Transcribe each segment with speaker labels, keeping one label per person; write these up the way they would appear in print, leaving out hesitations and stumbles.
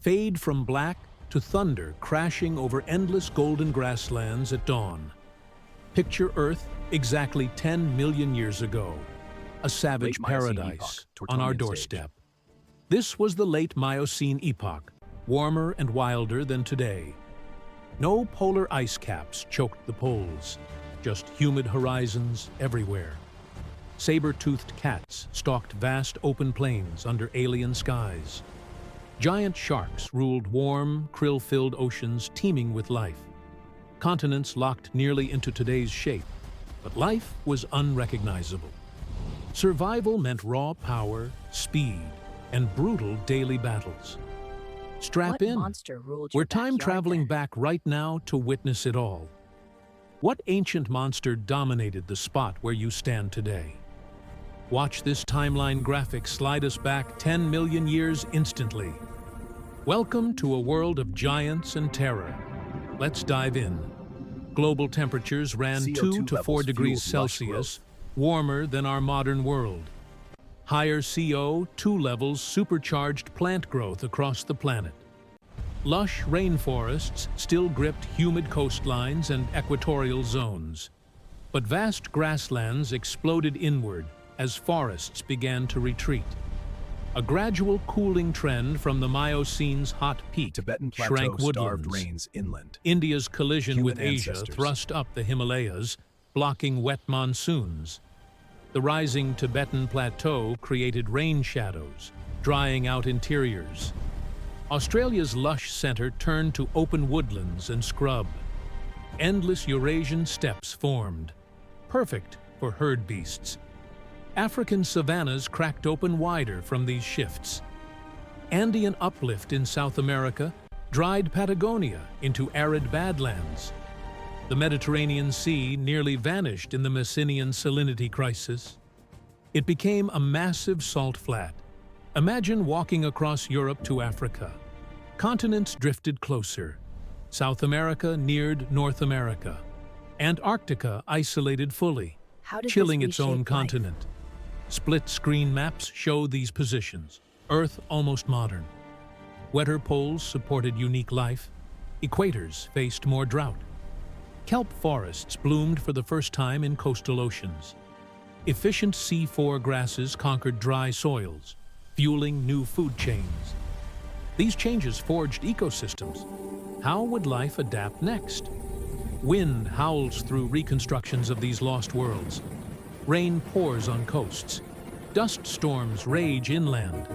Speaker 1: fade from black to thunder crashing over endless golden grasslands at dawn. Picture Earth exactly 10 million years ago, a savage paradise on our doorstep. This was the Late Miocene epoch, warmer and wilder than today. No polar ice caps choked the poles, just humid horizons everywhere. Saber-toothed cats stalked vast open plains under alien skies. Giant sharks ruled warm, krill-filled oceans teeming with life. Continents locked nearly into today's shape, but life was unrecognizable. Survival meant raw power, speed, and brutal daily battles. Strap in. We're time-traveling back right now to witness it all. What ancient monster dominated the spot where you stand today? Watch this timeline graphic slide us back 10 million years instantly. Welcome to a world of giants and terror. Let's dive in. Global temperatures ran 2 to 4 degrees Celsius, warmer than our modern world. Higher CO2 levels supercharged plant growth across the planet. Lush rainforests still gripped humid coastlines and equatorial zones. But vast grasslands exploded inward as forests began to retreat. A gradual cooling trend from the Miocene's hot peak shrank woodlands.
Speaker 2: Rains inland.
Speaker 1: India's collision with Asia
Speaker 2: ancestors.
Speaker 1: thrust up the Himalayas, blocking wet monsoons. The rising Tibetan plateau created rain shadows, drying out interiors. Australia's lush centre turned to open woodlands and scrub. Endless Eurasian steppes formed, perfect for herd beasts. African savannas cracked open wider from these shifts. Andean uplift in South America dried Patagonia into arid badlands. The Mediterranean Sea nearly vanished in the Messinian salinity crisis. It became a massive salt flat. Imagine walking across Europe to Africa. Continents drifted closer. South America neared North America. Antarctica isolated fully, chilling its own continent. Split-screen maps show these positions. Earth almost modern. Wetter poles supported unique life. Equators faced more drought. Kelp forests bloomed for the first time in coastal oceans. Efficient C4 grasses conquered dry soils, fueling new food chains. These changes forged ecosystems. How would life adapt next? Wind howls through reconstructions of these lost worlds. Rain pours on coasts. Dust storms rage inland.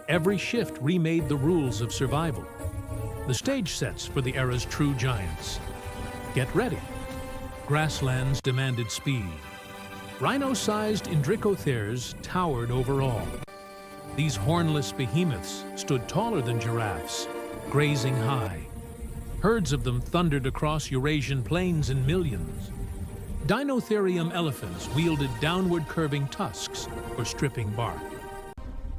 Speaker 1: Every shift remade the rules of survival. The stage sets for the era's true giants. Get ready. Grasslands demanded speed. Rhino-sized Indricotheres towered over all. These hornless behemoths stood taller than giraffes, grazing high. Herds of them thundered across Eurasian plains in millions. Dinotherium elephants wielded downward-curving tusks for stripping bark.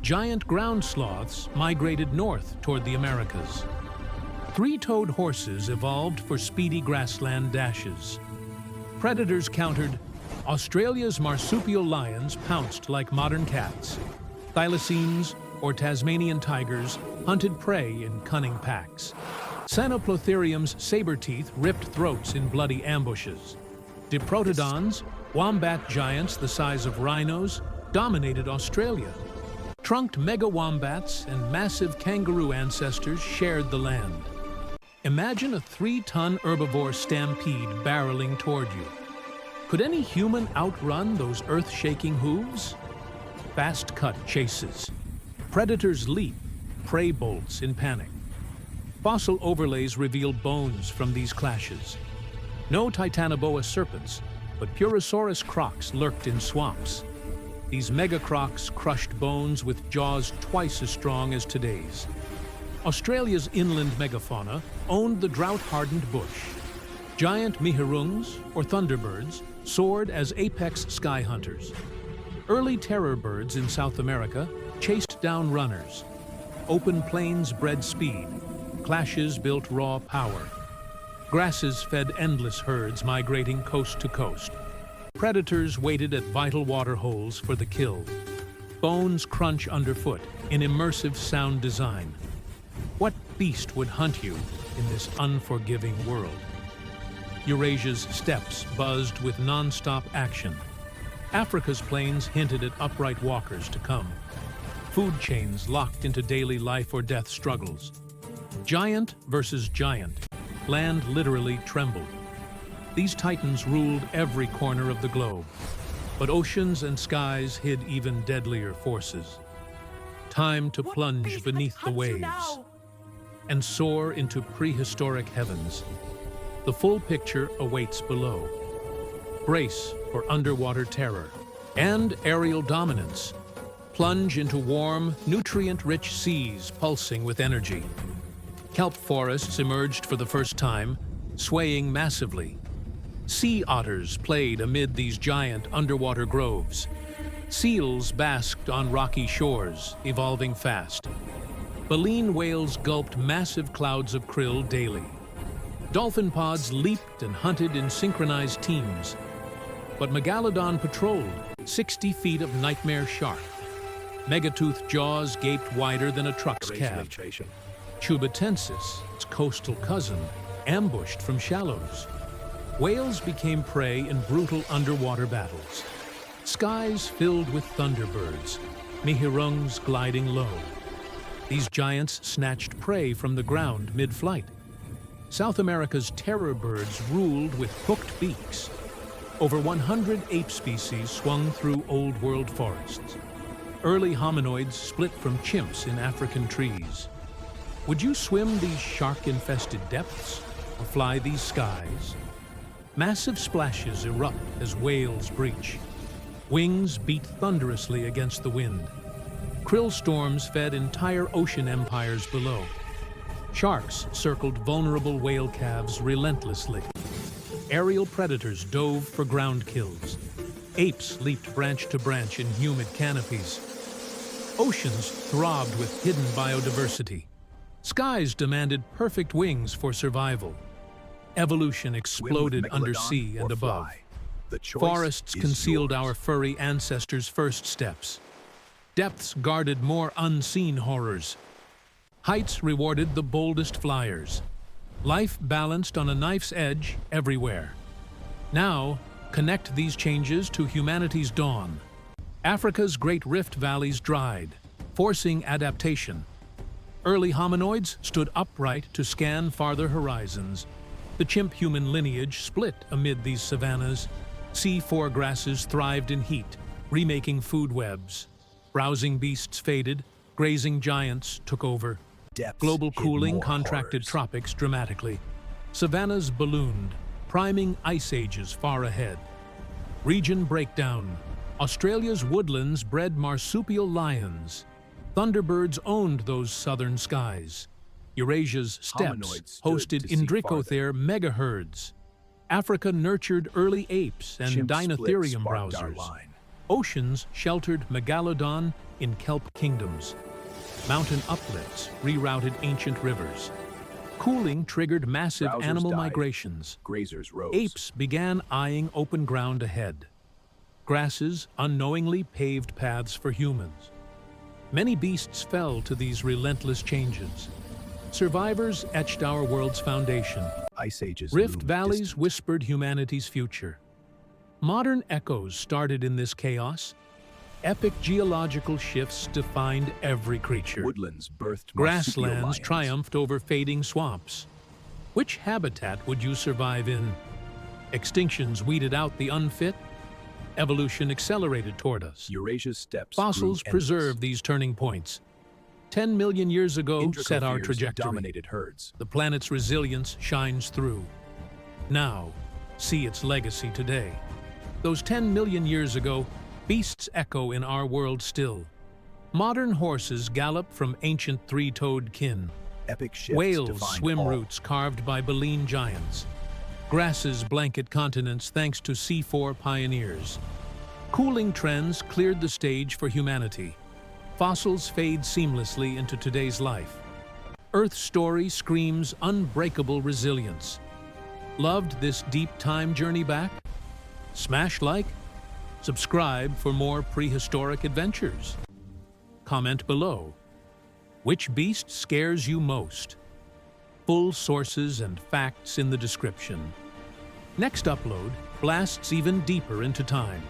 Speaker 1: Giant ground sloths migrated north toward the Americas. Three-toed horses evolved for speedy grassland dashes. Predators countered. Australia's marsupial lions pounced like modern cats. Thylacines, or Tasmanian tigers, hunted prey in cunning packs. Sanoplotherium's saber teeth ripped throats in bloody ambushes. Diprotodons, wombat giants the size of rhinos, dominated Australia. Trunked mega-wombats and massive kangaroo ancestors shared the land. Imagine a 3-ton herbivore stampede barreling toward you. Could any human outrun those earth-shaking hooves? Fast-cut chases. Predators leap, prey bolts in panic. Fossil overlays reveal bones from these clashes. No Titanoboa serpents, but Purosaurus crocs lurked in swamps. These megacrocs crushed bones with jaws twice as strong as today's. Australia's inland megafauna owned the drought-hardened bush. Giant mihirungs, or thunderbirds, soared as apex sky hunters. Early terror birds in South America chased down runners. Open plains bred speed. Clashes built raw power. Grasses fed endless herds migrating coast to coast. Predators waited at vital water holes for the kill. Bones crunch underfoot in immersive sound design. What beast would hunt you in this unforgiving world? Eurasia's steppes buzzed with non-stop action. Africa's plains hinted at upright walkers to come. Food chains locked into daily life or death struggles. Giant versus giant, land literally trembled. These titans ruled every corner of the globe, but oceans and skies hid even deadlier forces. Time to plunge beneath the waves and soar into prehistoric heavens. The full picture awaits below. Brace for underwater terror and aerial dominance. Plunge into warm, nutrient-rich seas pulsing with energy. Kelp forests emerged for the first time, swaying massively. Sea otters played amid these giant underwater groves. Seals basked on rocky shores, evolving fast. Baleen whales gulped massive clouds of krill daily. Dolphin pods leaped and hunted in synchronized teams. But Megalodon patrolled 60 feet of nightmare shark. Megatoothed jaws gaped wider than a truck's cab. Chubatensis, its coastal cousin, ambushed from shallows. Whales became prey in brutal underwater battles. Skies filled with thunderbirds, mihirungs gliding low. These giants snatched prey from the ground mid-flight. South America's terror birds ruled with hooked beaks. Over 100 ape species swung through Old World forests. Early hominoids split from chimps in African trees. Would you swim these shark-infested depths or fly these skies? Massive splashes erupt as whales breach. Wings beat thunderously against the wind. Krill storms fed entire ocean empires below. Sharks circled vulnerable whale calves relentlessly. Aerial predators dove for ground kills. Apes leaped branch to branch in humid canopies. Oceans throbbed with hidden biodiversity. Skies demanded perfect wings for survival. Evolution exploded undersea and above. Forests concealed our furry ancestors' first steps. Depths guarded more unseen horrors. Heights rewarded the boldest flyers. Life balanced on a knife's edge everywhere. Now, connect these changes to humanity's dawn. Africa's great rift valleys dried, forcing adaptation. Early hominoids stood upright to scan farther horizons. The chimp-human lineage split amid these savannas. Sea foregrasses thrived in heat, remaking food webs. Browsing beasts faded, grazing giants took over. Global cooling contracted tropics dramatically. Savannas ballooned, priming ice ages far ahead. Region breakdown. Australia's woodlands bred marsupial lions. Thunderbirds owned those southern skies. Eurasia's steppes hosted Indricotheres megaherds. Africa nurtured early apes and Dinotherium browsers. Oceans sheltered Megalodon in kelp kingdoms. Mountain uplifts rerouted ancient rivers. Cooling triggered massive animal migrations. Apes began eyeing open ground ahead. Grasses unknowingly paved paths for humans. Many beasts fell to these relentless changes. Survivors etched our world's foundation. Rift valleys whispered humanity's future. Modern echoes started in this chaos. Epic geological shifts defined every creature. Grasslands triumphed over fading swamps. Which habitat would you survive in? Extinctions weeded out the unfit. Evolution accelerated toward us.
Speaker 2: Eurasia's steppes
Speaker 1: Fossils preserve these turning points. 10 million years ago set our trajectory.
Speaker 2: Dominated herds.
Speaker 1: The planet's resilience shines through. Now, see its legacy today. Those 10 million years ago, beasts echo in our world still. Modern horses gallop from ancient three-toed kin.
Speaker 2: Epic shifts
Speaker 1: Whales swim routes carved by baleen giants. Grasses blanket continents thanks to C4 pioneers. Cooling trends cleared the stage for humanity. Fossils fade seamlessly into today's life. Earth's story screams unbreakable resilience. Loved this deep time journey back? Smash like? Subscribe for more prehistoric adventures. Comment below. Which beast scares you most? Full sources and facts in the description. Next upload blasts even deeper into time.